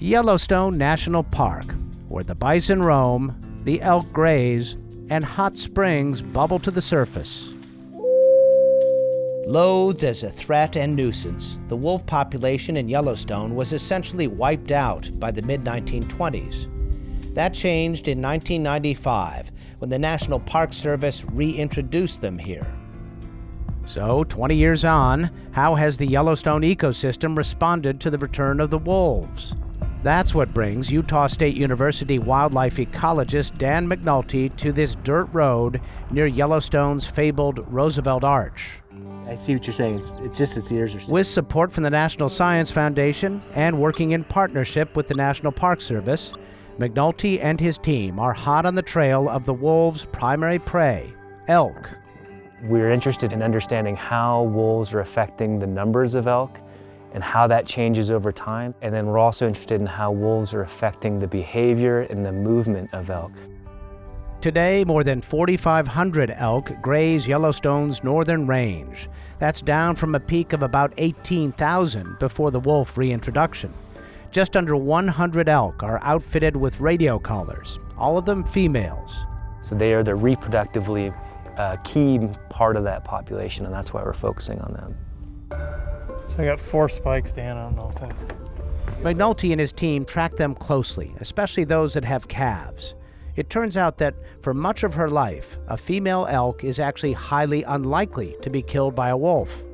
Yellowstone National Park, where the bison roam, the elk graze, and hot springs bubble to the surface. Loathed as a threat and nuisance, the wolf population in Yellowstone was essentially wiped out by the mid-1920s. That changed in 1995, when the National Park Service reintroduced them here. So, 20 years on, how has the Yellowstone ecosystem responded to the return of the wolves? That's what brings Utah State University wildlife ecologist Dan MacNulty to this dirt road near Yellowstone's fabled Roosevelt Arch. I see what you're saying. It's just its ears are still. With support from the National Science Foundation and working in partnership with the National Park Service, MacNulty and his team are hot on the trail of the wolves' primary prey, elk. We're interested in understanding how wolves are affecting the numbers of elk and how that changes over time. And then we're also interested in how wolves are affecting the behavior and the movement of elk. Today, more than 4,500 elk graze Yellowstone's northern range. That's down from a peak of about 18,000 before the wolf reintroduction. Just under 100 elk are outfitted with radio collars, all of them females. So they are the reproductively key part of that population, and that's why we're focusing on them. So I got 4 spikes, Dan. I don't know if that... MacNulty and his team track them closely, especially those that have calves. It turns out that for much of her life, a female elk is actually highly unlikely to be killed by a wolf.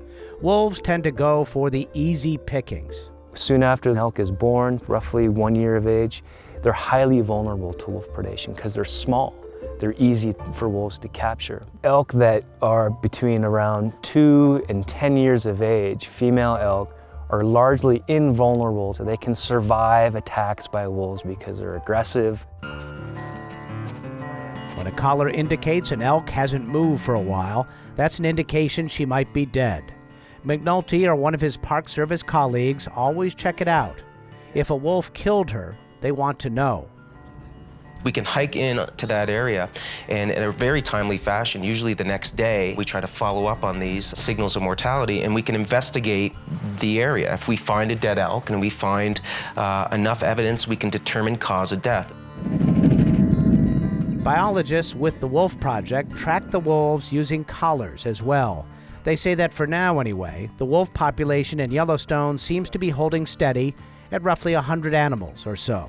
Wolves tend to go for the easy pickings. Soon after an elk is born, roughly 1 year of age, they're highly vulnerable to wolf predation because they're small. They're easy for wolves to capture. Elk that are between around 2 and 10 years of age, female elk, are largely invulnerable, so they can survive attacks by wolves because they're aggressive. When a collar indicates an elk hasn't moved for a while, that's an indication she might be dead. MacNulty or one of his Park Service colleagues always check it out. If a wolf killed her, they want to know. We can hike in to that area, and in a very timely fashion, usually the next day, we try to follow up on these signals of mortality, and we can investigate the area. If we find a dead elk and we find enough evidence, we can determine cause of death. Biologists with the Wolf Project track the wolves using collars as well. They say that for now anyway, the wolf population in Yellowstone seems to be holding steady at roughly 100 animals or so.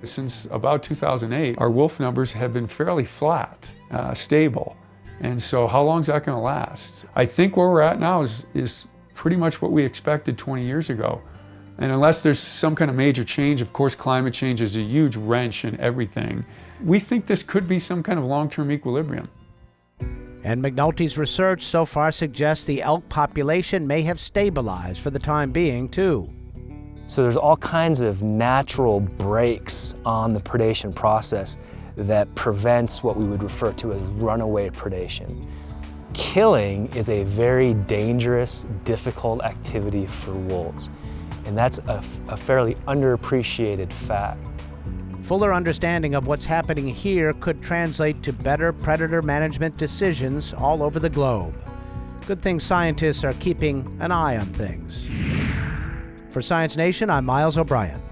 Since about 2008, our wolf numbers have been fairly flat, stable. And so how long is that going to last? I think where we're at now is pretty much what we expected 20 years ago. And unless there's some kind of major change, of course climate change is a huge wrench in everything, we think this could be some kind of long-term equilibrium. And MacNulty's research so far suggests the elk population may have stabilized for the time being, too. So there's all kinds of natural breaks on the predation process that prevents what we would refer to as runaway predation. Killing is a very dangerous, difficult activity for wolves, and that's a fairly underappreciated fact. Fuller understanding of what's happening here could translate to better predator management decisions all over the globe. Good thing scientists are keeping an eye on things. For Science Nation, I'm Miles O'Brien.